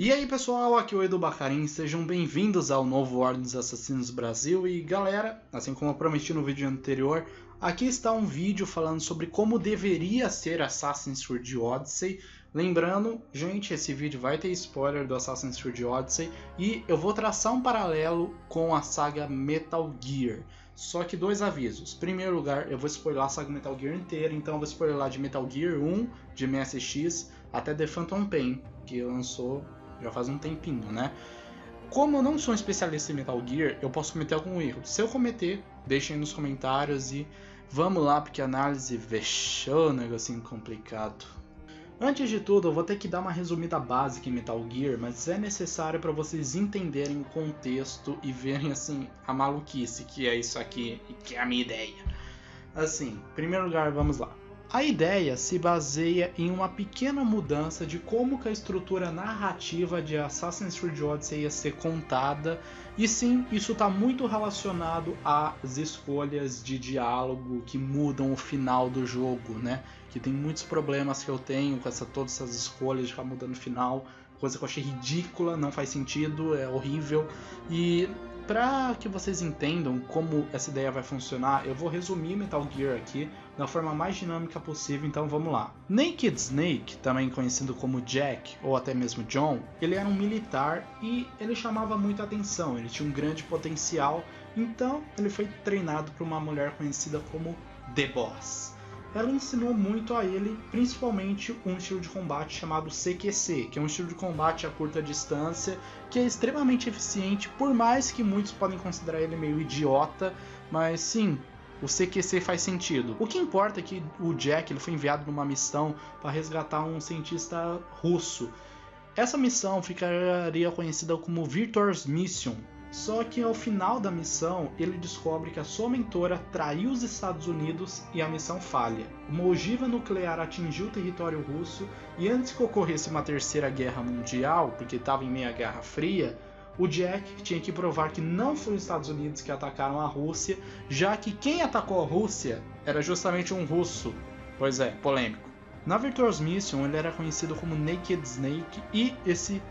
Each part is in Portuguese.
E aí pessoal, aqui é o Edu Bacarin, sejam bem-vindos ao novo Ordem dos Assassinos Brasil. E galera, assim como eu prometi no vídeo anterior, aqui está um vídeo falando sobre como deveria ser Assassin's Creed Odyssey. Lembrando, gente, esse vídeo vai ter spoiler do Assassin's Creed Odyssey e eu vou traçar um paralelo com a saga Metal Gear. Só que dois avisos. Em primeiro lugar, eu vou spoiler a saga Metal Gear inteira, então eu vou spoiler lá de Metal Gear 1, de MSX, até The Phantom Pain, que lançou já faz um tempinho, né? Como eu não sou um especialista em Metal Gear, eu posso cometer algum erro. Se eu cometer, deixem aí nos comentários e vamos lá, porque a análise vexou um negocinho complicado. Antes de tudo, eu vou ter que dar uma resumida básica em Metal Gear, mas é necessário para vocês entenderem o contexto e verem assim a maluquice que é isso aqui e que é a minha ideia. Assim, em primeiro lugar, vamos lá. A ideia se baseia em uma pequena mudança de como que a estrutura narrativa de Assassin's Creed Odyssey ia ser contada, e sim, isso está muito relacionado às escolhas de diálogo que mudam o final do jogo, né? Que tem muitos problemas que eu tenho com todas essas escolhas de ficar mudando o final, coisa que eu achei ridícula, não faz sentido, é horrível. E para que vocês entendam como essa ideia vai funcionar, eu vou resumir Metal Gear aqui da forma mais dinâmica possível, então vamos lá. Naked Snake, também conhecido como Jack ou até mesmo John, ele era um militar e ele chamava muita atenção, ele tinha um grande potencial, então ele foi treinado por uma mulher conhecida como The Boss. Ela ensinou muito a ele, principalmente um estilo de combate chamado CQC, que é um estilo de combate a curta distância, que é extremamente eficiente, por mais que muitos podem considerar ele meio idiota, mas sim, o CQC faz sentido. O que importa é que o Jack ele foi enviado numa missão para resgatar um cientista russo. Essa missão ficaria conhecida como Victor's Mission. Só que ao final da missão, ele descobre que a sua mentora traiu os Estados Unidos e a missão falha. Uma ogiva nuclear atingiu o território russo e antes que ocorresse uma terceira guerra mundial, porque estava em meia Guerra Fria, o Jack tinha que provar que não foi os Estados Unidos que atacaram a Rússia, já que quem atacou a Rússia era justamente um russo. Pois é, polêmico. Na Victor's Mission, ele era conhecido como Naked Snake e esse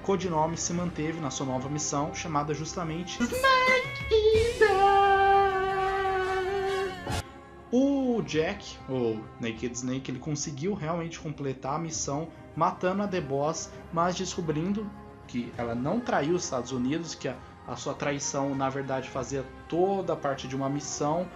codinome se manteve na sua nova missão, chamada justamente Snake Eater. O Jack, ou Naked Snake, ele conseguiu realmente completar a missão, matando a The Boss, mas descobrindo que ela não traiu os Estados Unidos, que a sua traição na verdade fazia toda parte de uma missão,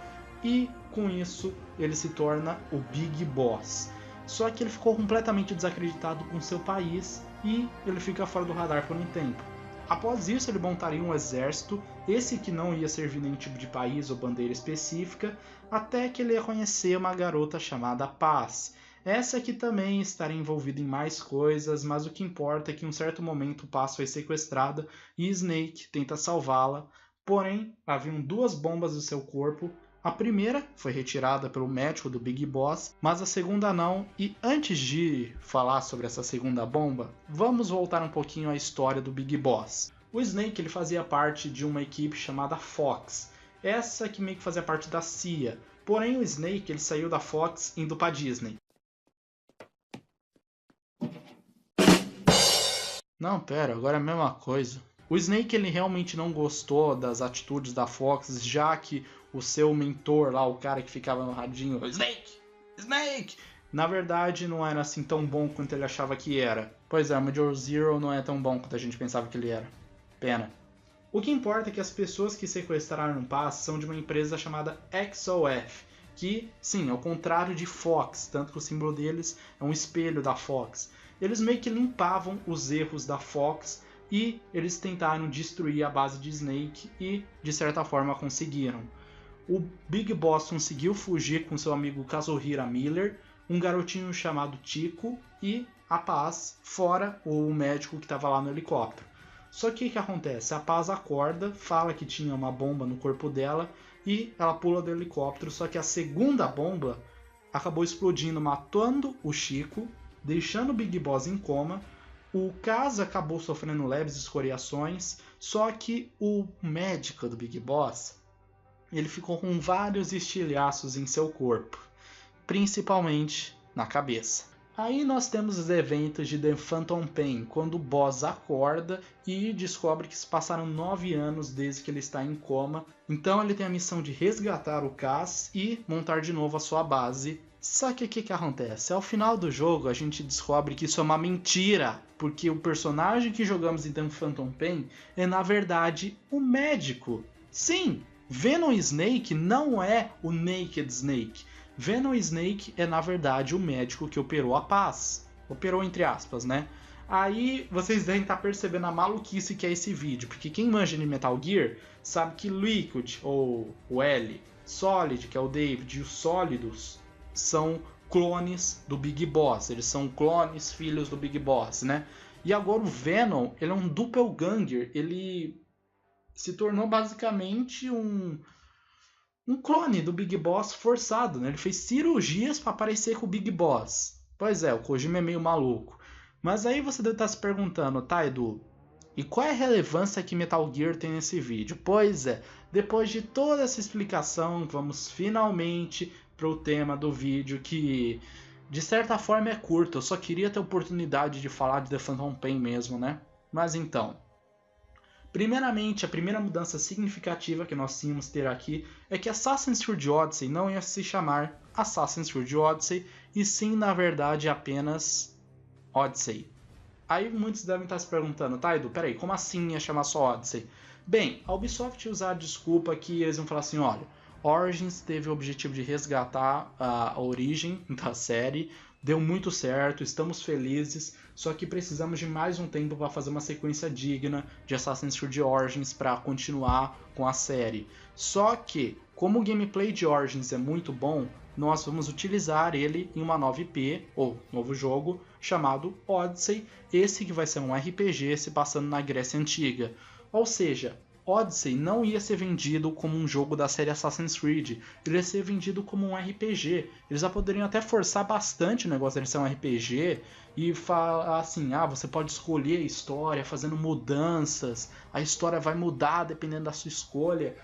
e com isso ele se torna o Big Boss. Só que ele ficou completamente desacreditado com seu país e ele fica fora do radar por um tempo. Após isso, ele montaria um exército, esse que não ia servir nenhum tipo de país ou bandeira específica, até que ele ia conhecer uma garota chamada Paz. Essa aqui também estaria envolvida em mais coisas, mas o que importa é que em um certo momento Paz foi sequestrada e Snake tenta salvá-la, porém haviam duas bombas no seu corpo. A primeira foi retirada pelo médico do Big Boss, mas a segunda não. E antes de falar sobre essa segunda bomba, vamos voltar um pouquinho à história do Big Boss. O Snake ele fazia parte de uma equipe chamada Fox, essa que meio que fazia parte da CIA. Porém o Snake ele saiu da Fox indo para Disney. Não, pera, agora é a mesma coisa. O Snake ele realmente não gostou das atitudes da Fox, já que o seu mentor lá, o cara que ficava no radinho, Snake, Snake, na verdade não era assim tão bom quanto ele achava que era. Pois é, o Major Zero não é tão bom quanto a gente pensava que ele era. Pena. O que importa é que as pessoas que sequestraram o Paz são de uma empresa chamada XOF, que, sim, ao contrário de Fox, tanto que o símbolo deles é um espelho da Fox. Eles meio que limpavam os erros da Fox e eles tentaram destruir a base de Snake e, de certa forma, conseguiram. O Big Boss conseguiu fugir com seu amigo Kazuhira Miller, um garotinho chamado Tico e a Paz, fora o médico que estava lá no helicóptero. Só que o que acontece? A Paz acorda, fala que tinha uma bomba no corpo dela e ela pula do helicóptero, só que a segunda bomba acabou explodindo, matando o Chico, deixando o Big Boss em coma. O Kaz acabou sofrendo leves escoriações, só que o médico do Big Boss ele ficou com vários estilhaços em seu corpo, principalmente na cabeça. Aí nós temos os eventos de The Phantom Pain, quando o boss acorda e descobre que se passaram 9 anos desde que ele está em coma. Então ele tem a missão de resgatar o Cass e montar de novo a sua base. Só que o que acontece? Ao final do jogo a gente descobre que isso é uma mentira, porque o personagem que jogamos em The Phantom Pain é na verdade o médico. Sim, Venom Snake não é o Naked Snake. Venom Snake é na verdade o médico que operou a Paz. Operou entre aspas, né? Aí vocês devem estar percebendo a maluquice que é esse vídeo, porque quem manja de Metal Gear sabe que Liquid, ou o L, Solid, que é o David, e os Sólidos são clones do Big Boss. Eles são clones, filhos do Big Boss, né? E agora o Venom, ele é um doppelganger. Ele se tornou basicamente um clone do Big Boss forçado, né? Ele fez cirurgias para parecer com o Big Boss. Pois é, o Kojima é meio maluco. Mas aí você deve estar se perguntando, tá, Edu? E qual é a relevância que Metal Gear tem nesse vídeo? Pois é, depois de toda essa explicação, vamos finalmente para o tema do vídeo, que de certa forma é curto. Eu só queria ter a oportunidade de falar de The Phantom Pain mesmo, né? Mas então, primeiramente, a primeira mudança significativa que nós tínhamos ter aqui é que Assassin's Creed Odyssey não ia se chamar Assassin's Creed Odyssey, e sim, na verdade, apenas Odyssey. Aí muitos devem estar se perguntando, tá, Edu, peraí, como assim ia chamar só Odyssey? Bem, a Ubisoft usar a desculpa que eles vão falar assim, olha, Origins teve o objetivo de resgatar a origem da série, deu muito certo, estamos felizes, só que precisamos de mais um tempo para fazer uma sequência digna de Assassin's Creed Origins para continuar com a série. Só que, como o gameplay de Origins é muito bom, nós vamos utilizar ele em uma nova IP, ou novo jogo, chamado Odyssey, esse que vai ser um RPG se passando na Grécia Antiga. Ou seja, Odyssey não ia ser vendido como um jogo da série Assassin's Creed, ele ia ser vendido como um RPG. Eles já poderiam até forçar bastante o negócio de ser um RPG e falar assim, você pode escolher a história fazendo mudanças, a história vai mudar dependendo da sua escolha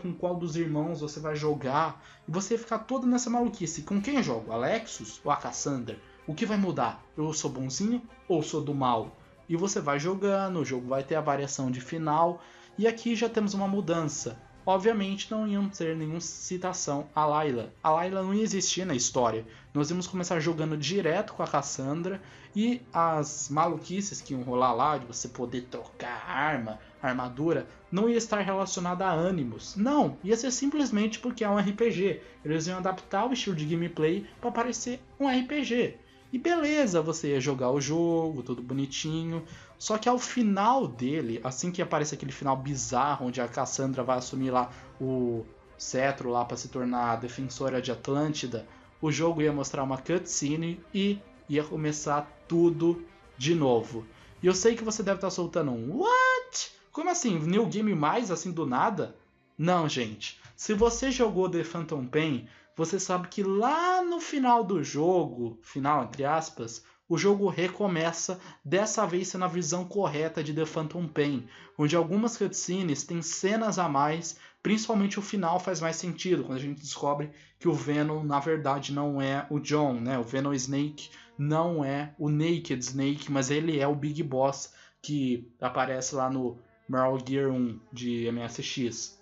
com qual dos irmãos você vai jogar, e você ia ficar todo nessa maluquice. Com quem eu jogo? Alexis ou a Cassandra? O que vai mudar? Eu sou bonzinho ou sou do mal? E você vai jogando, o jogo vai ter a variação de final. E aqui já temos uma mudança. Obviamente não iam ter nenhuma citação a Layla. A Layla não ia existir na história. Nós íamos começar jogando direto com a Cassandra, e as maluquices que iam rolar lá, de você poder trocar arma, armadura, não ia estar relacionada a Animus. Não, ia ser simplesmente porque é um RPG. Eles iam adaptar o estilo de gameplay para parecer um RPG. E beleza, você ia jogar o jogo, tudo bonitinho. Só que ao final dele, assim que aparece aquele final bizarro, onde a Cassandra vai assumir lá o cetro lá para se tornar a defensora de Atlântida, o jogo ia mostrar uma cutscene e ia começar tudo de novo. E eu sei que você deve estar soltando um What? Como assim? New Game mais assim do nada? Não, gente. Se você jogou The Phantom Pain, você sabe que lá no final do jogo, final entre aspas, o jogo recomeça, dessa vez sendo a visão correta de The Phantom Pain, onde algumas cutscenes têm cenas a mais, principalmente o final faz mais sentido, quando a gente descobre que o Venom na verdade não é o John, né? O Venom Snake não é o Naked Snake, mas ele é o Big Boss que aparece lá no Metal Gear 1 de MSX.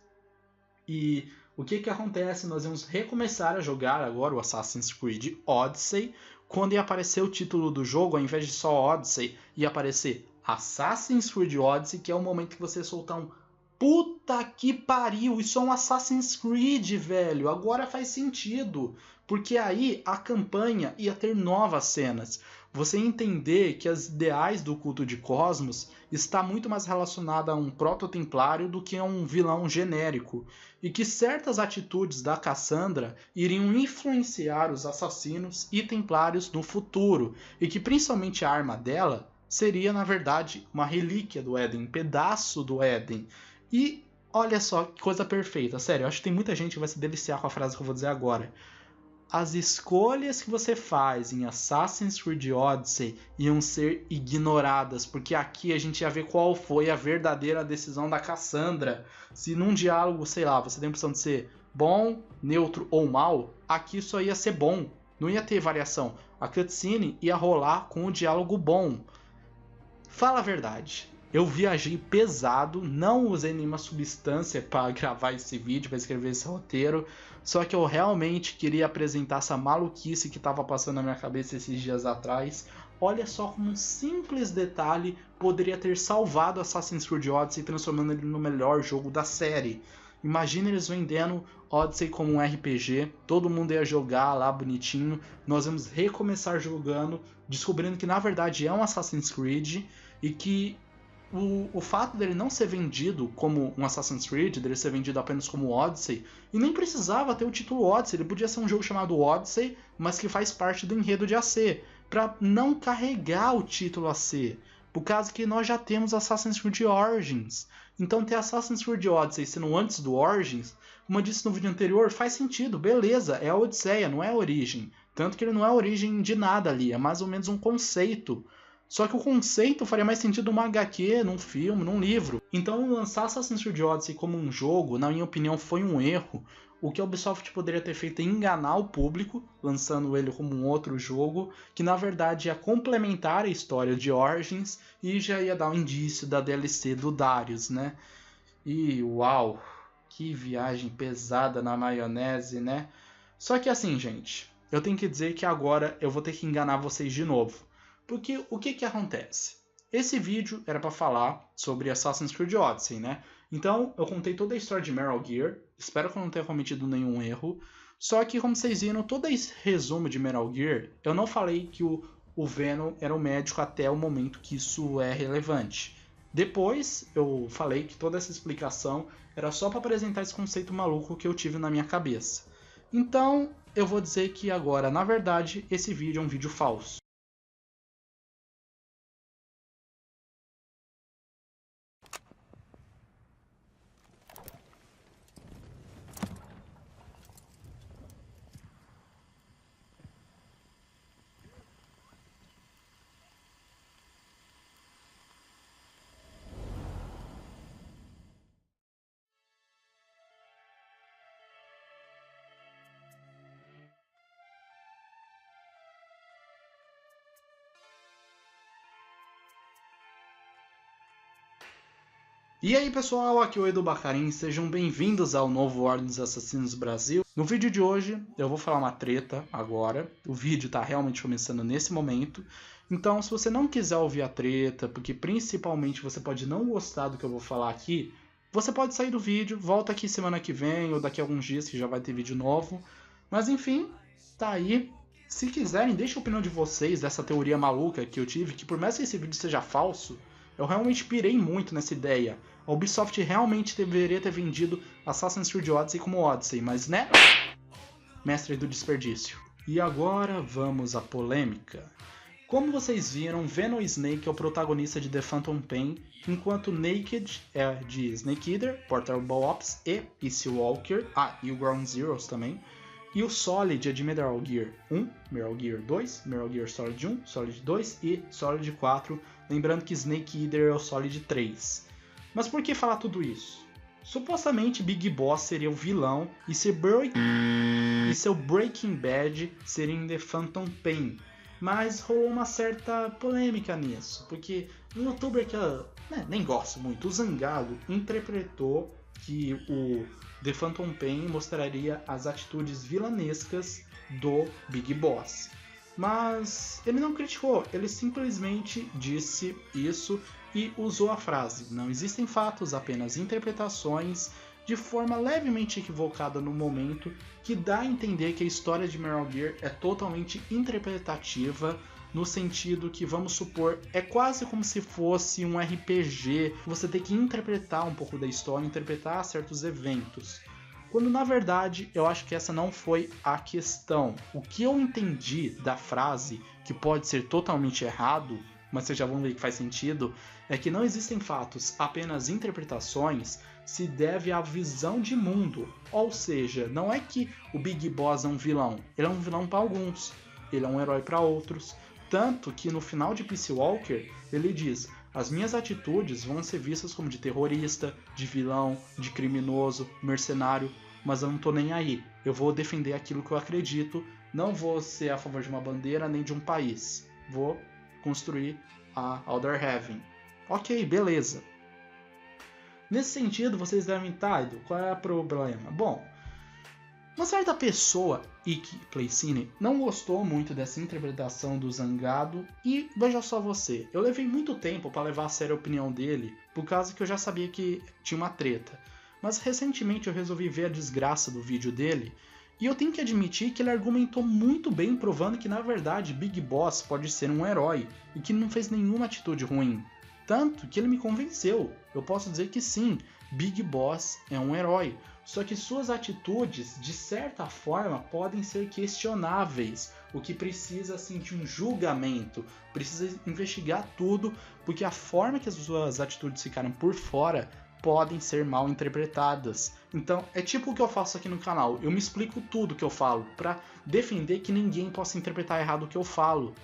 E o que acontece? Nós vamos recomeçar a jogar agora o Assassin's Creed Odyssey. Quando ia aparecer o título do jogo, ao invés de só Odyssey, ia aparecer Assassin's Creed Odyssey, que é o momento que você soltar um puta que pariu, isso é um Assassin's Creed, velho, agora faz sentido, porque aí a campanha ia ter novas cenas. Você entender que as ideais do culto de Cosmos está muito mais relacionada a um proto-templário do que a um vilão genérico, e que certas atitudes da Cassandra iriam influenciar os assassinos e templários no futuro, e que principalmente a arma dela seria na verdade uma relíquia do Éden, um pedaço do Éden. E olha só que coisa perfeita, sério, eu acho que tem muita gente que vai se deliciar com a frase que eu vou dizer agora. As escolhas que você faz em Assassin's Creed Odyssey iam ser ignoradas, porque aqui a gente ia ver qual foi a verdadeira decisão da Cassandra. Se num diálogo, sei lá, você tem a opção de ser bom, neutro ou mal, aqui só ia ser bom. não ia ter variação. A cutscene ia rolar com o diálogo bom. Fala a verdade. Eu viajei pesado, não usei nenhuma substância para gravar esse vídeo, para escrever esse roteiro. Só que eu realmente queria apresentar essa maluquice que estava passando na minha cabeça esses dias atrás. Olha só como um simples detalhe poderia ter salvado Assassin's Creed Odyssey, transformando ele no melhor jogo da série. Imagina eles vendendo Odyssey como um RPG, todo mundo ia jogar lá bonitinho, nós vamos recomeçar jogando, descobrindo que na verdade é um Assassin's Creed e que o fato dele não ser vendido como um Assassin's Creed, dele ser vendido apenas como Odyssey, e nem precisava ter o título Odyssey, ele podia ser um jogo chamado Odyssey, mas que faz parte do enredo de AC, para não carregar o título AC, por causa que nós já temos Assassin's Creed Origins. Então ter Assassin's Creed Odyssey sendo antes do Origins, como eu disse no vídeo anterior, faz sentido, beleza, é a Odisseia, não é a origem. Tanto que ele não é a origem de nada ali, é mais ou menos um conceito. Só que o conceito faria mais sentido numa HQ, num filme, num livro. Então lançar Assassin's Creed Odyssey como um jogo, na minha opinião, foi um erro. O que a Ubisoft poderia ter feito é enganar o público, lançando ele como um outro jogo, que na verdade ia complementar a história de Origins e já ia dar um indício da DLC do Darius, né? E uau, que viagem pesada na maionese, né? Só que assim, gente, eu tenho que dizer que agora eu vou ter que enganar vocês de novo. Porque o que acontece? Esse vídeo era para falar sobre Assassin's Creed Odyssey, né? Então eu contei toda a história de Metal Gear, espero que eu não tenha cometido nenhum erro. Só que como vocês viram, todo esse resumo de Metal Gear, eu não falei que o Venom era o médico até o momento que isso é relevante. Depois eu falei que toda essa explicação era só para apresentar esse conceito maluco que eu tive na minha cabeça. Então eu vou dizer que agora, na verdade, esse vídeo é um vídeo falso. E aí pessoal, aqui é o Edu Bacarin, sejam bem-vindos ao novo Ordem dos Assassinos Brasil. No vídeo de hoje eu vou falar uma treta agora, o vídeo tá realmente começando nesse momento. Então se você não quiser ouvir a treta, porque principalmente você pode não gostar do que eu vou falar aqui, você pode sair do vídeo, volta aqui semana que vem ou daqui a alguns dias que já vai ter vídeo novo. Mas enfim, tá aí. Se quiserem, deixa a opinião de vocês dessa teoria maluca que eu tive, que por mais que esse vídeo seja falso, eu realmente pirei muito nessa ideia. A Ubisoft realmente deveria ter vendido Assassin's Creed Odyssey como Odyssey, mas né? Mestre do desperdício. E agora vamos à polêmica. Como vocês viram, Venom Snake é o protagonista de The Phantom Pain, enquanto Naked é de Snake Eater, Portable Ops e Peace Walker, e o Ground Zeroes também. E o Solid é de Metal Gear 1, Metal Gear 2, Metal Gear Solid 1, Solid 2 e Solid 4, lembrando que Snake Eater é o Solid 3. Mas por que falar tudo isso? Supostamente Big Boss seria o vilão e seu Breaking Bad seria em The Phantom Pain. Mas rolou uma certa polêmica nisso, porque um youtuber que eu nem gosto muito, o Zangado, interpretou que o The Phantom Pain mostraria as atitudes vilanescas do Big Boss. Mas ele não criticou, ele simplesmente disse isso e usou a frase: não existem fatos, apenas interpretações, de forma levemente equivocada no momento, que dá a entender que a história de Metal Gear é totalmente interpretativa, no sentido que, vamos supor, é quase como se fosse um RPG, você tem que interpretar um pouco da história, interpretar certos eventos. Quando na verdade eu acho que essa não foi a questão. O que eu entendi da frase, que pode ser totalmente errado, mas vocês já vão ver que faz sentido, é que não existem fatos, apenas interpretações, se deve à visão de mundo. Ou seja, não é que o Big Boss é um vilão, ele é um vilão para alguns, ele é um herói para outros. Tanto que no final de Peace Walker ele diz: as minhas atitudes vão ser vistas como de terrorista, de vilão, de criminoso, mercenário, mas eu não tô nem aí. Eu vou defender aquilo que eu acredito não vou ser a favor de uma bandeira nem de um país. Vou construir a Outer Heaven. Ok, beleza. Nesse sentido, vocês devem estar, qual é o problema? Bom, uma certa pessoa, Ikki Playcine, não gostou muito dessa interpretação do Zangado e veja só você, eu levei muito tempo para levar a sério a opinião dele, por causa que eu já sabia que tinha uma treta. Mas recentemente eu resolvi ver a desgraça do vídeo dele e eu tenho que admitir que ele argumentou muito bem, provando que na verdade Big Boss pode ser um herói e que não fez nenhuma atitude ruim. Tanto que ele me convenceu, eu posso dizer que sim, Big Boss é um herói. Só que suas atitudes, de certa forma, podem ser questionáveis, o que precisa assim, de um julgamento, precisa investigar tudo, porque a forma que as suas atitudes ficaram por fora podem ser mal interpretadas. Então, é tipo o que eu faço aqui no canal, eu me explico tudo que eu falo, para defender que ninguém possa interpretar errado o que eu falo.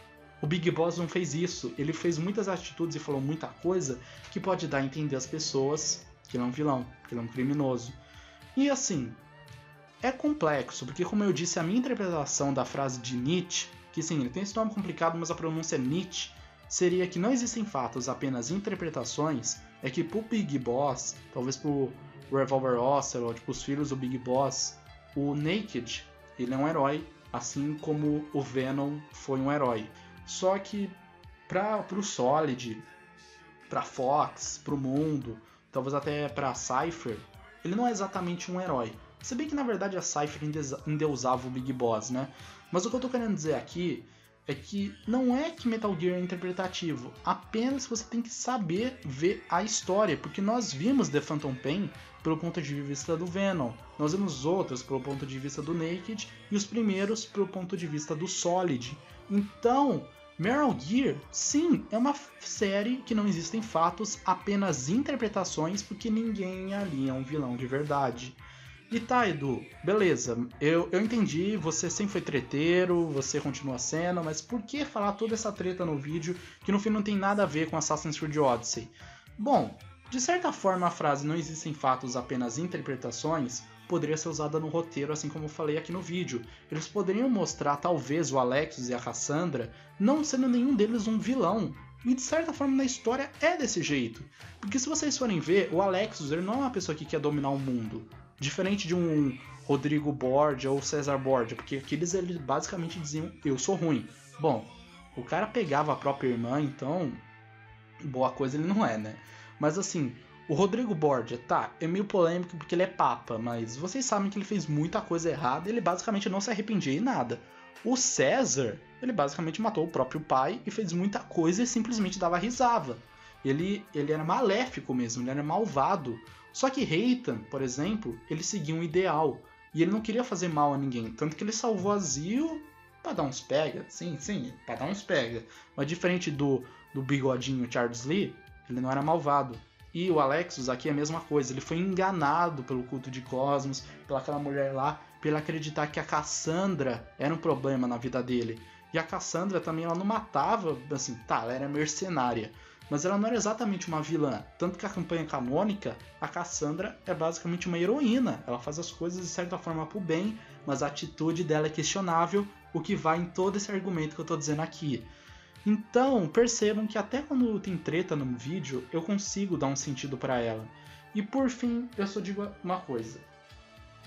O Big Boss não fez isso, ele fez muitas atitudes e falou muita coisa que pode dar a entender às pessoas que ele é um vilão, que ele é um criminoso. E assim, é complexo, porque como eu disse, a minha interpretação da frase de Nietzsche, que sim, ele tem esse nome complicado, mas a pronúncia é Nietzsche, seria que não existem fatos, apenas interpretações, é que pro Big Boss, talvez pro Revolver Ocelot, pros filhos do Big Boss, o Naked, ele é um herói, assim como o Venom foi um herói. Só que pro Solid, pra Fox, pro mundo, talvez até pra Cypher, ele não é exatamente um herói. Se bem que na verdade a Cypher endeusava o Big Boss, né? Mas o que eu tô querendo dizer aqui é que não é que Metal Gear é interpretativo, apenas você tem que saber ver a história, porque nós vimos The Phantom Pain pelo ponto de vista do Venom, nós vimos os outros pelo ponto de vista do Naked e os primeiros pelo ponto de vista do Solid. Então, Metal Gear, sim, é uma série que não existem fatos, apenas interpretações, porque ninguém ali é um vilão de verdade. E tá, Edu, beleza, eu entendi, você sempre foi treteiro, você continua sendo, mas por que falar toda essa treta no vídeo que no fim não tem nada a ver com Assassin's Creed Odyssey? Bom, de certa forma a frase não existem fatos, apenas interpretações poderia ser usada no roteiro, assim como eu falei aqui no vídeo. Eles poderiam mostrar talvez o Alexis e a Cassandra não sendo nenhum deles um vilão. E de certa forma na história é desse jeito. Porque se vocês forem ver, o Alexis ele não é uma pessoa que quer dominar o mundo. Diferente de um Rodrigo Borgia ou César Borgia, porque aqueles eles basicamente diziam eu sou ruim. Bom, o cara pegava a própria irmã, então boa coisa ele não é, né? Mas assim, o Rodrigo Borgia, tá, é meio polêmico porque ele é papa, mas vocês sabem que ele fez muita coisa errada e ele basicamente não se arrependia em nada. O César, ele basicamente matou o próprio pai e fez muita coisa e simplesmente dava risada. Ele era maléfico mesmo, ele era malvado. Só que Reitan, por exemplo, ele seguia um ideal e ele não queria fazer mal a ninguém, tanto que ele salvou a Zio pra dar uns pega, sim, pra dar uns pega. Mas diferente do bigodinho Charles Lee, ele não era malvado. E o Alexis aqui é a mesma coisa, ele foi enganado pelo culto de Cosmos, pelaquela mulher lá, pela acreditar que a Cassandra era um problema na vida dele. E a Cassandra também, ela não matava, assim, tá, ela era mercenária, mas ela não era exatamente uma vilã. Tanto que a campanha canônica, a Cassandra é basicamente uma heroína, ela faz as coisas de certa forma pro bem, mas a atitude dela é questionável, o que vai em todo esse argumento que eu tô dizendo aqui. Então, percebam que até quando tem treta no vídeo, eu consigo dar um sentido pra ela. E por fim, eu só digo uma coisa.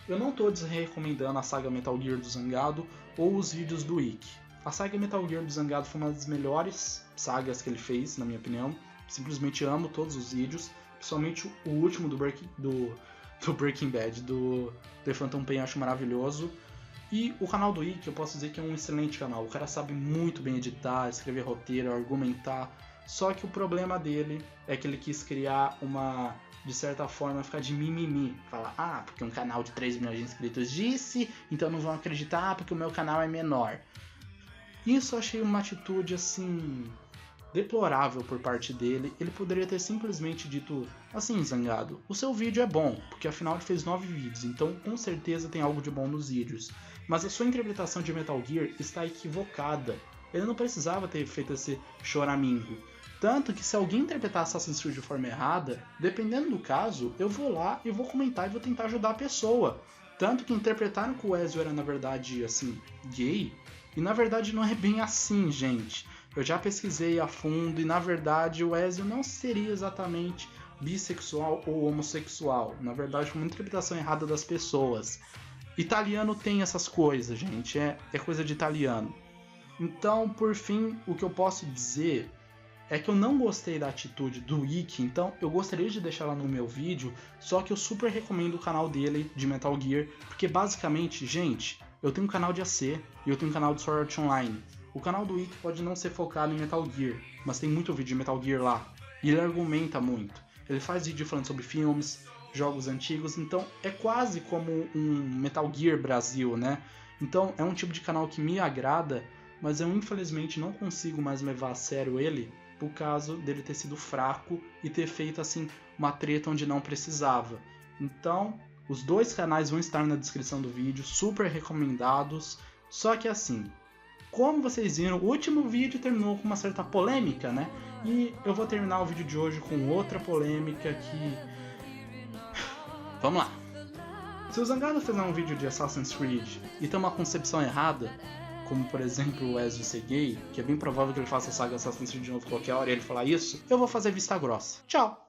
Eu não tô desrecomendando a saga Metal Gear do Zangado ou os vídeos do Ikki. A saga Metal Gear do Zangado foi uma das melhores sagas que ele fez, na minha opinião. Simplesmente amo todos os vídeos, principalmente o último do Breaking Bad, do The Phantom Pain, eu acho maravilhoso. E o canal do Ikki, eu posso dizer que é um excelente canal. O cara sabe muito bem editar, escrever roteiro, argumentar. Só que o problema dele é que ele quis criar uma, de certa forma, ficar de mimimi. Falar, porque um canal de 3 milhões de inscritos disse, então não vão acreditar porque o meu canal é menor. Isso eu achei uma atitude, assim, deplorável por parte dele. Ele poderia ter simplesmente dito assim, Zangado, o seu vídeo é bom, porque afinal ele fez 9 vídeos, então com certeza tem algo de bom nos vídeos. Mas a sua interpretação de Metal Gear está equivocada. Ele não precisava ter feito esse choramingo. Tanto que se alguém interpretar Assassin's Creed de forma errada, dependendo do caso, eu vou lá e vou comentar e vou tentar ajudar a pessoa. Tanto que interpretaram que o Ezio era, na verdade, assim, gay. E na verdade não é bem assim, gente. Eu já pesquisei a fundo e na verdade o Ezio não seria exatamente bissexual ou homossexual. Na verdade foi uma interpretação errada das pessoas. Italiano tem essas coisas, gente. É coisa de italiano. Então, por fim, o que eu posso dizer é que eu não gostei da atitude do Ikki, então eu gostaria de deixar ela no meu vídeo, só que eu super recomendo o canal dele de Metal Gear, porque basicamente, gente, eu tenho um canal de AC e eu tenho um canal de Sword Art Online. O canal do Ikki pode não ser focado em Metal Gear, mas tem muito vídeo de Metal Gear lá, e ele argumenta muito. Ele faz vídeo falando sobre filmes, jogos antigos, então é quase como um Metal Gear Brasil, né? Então é um tipo de canal que me agrada, mas eu infelizmente não consigo mais levar a sério ele, por causa dele ter sido fraco e ter feito assim uma treta onde não precisava. Então, os dois canais vão estar na descrição do vídeo, super recomendados. Só que assim, como vocês viram, o último vídeo terminou com uma certa polêmica, né? E eu vou terminar o vídeo de hoje com outra polêmica que... Vamos lá! Se o Zangado fizer um vídeo de Assassin's Creed e ter uma concepção errada, como por exemplo o Ezio ser gay, que é bem provável que ele faça a saga Assassin's Creed de novo qualquer hora e ele falar isso, eu vou fazer vista grossa. Tchau!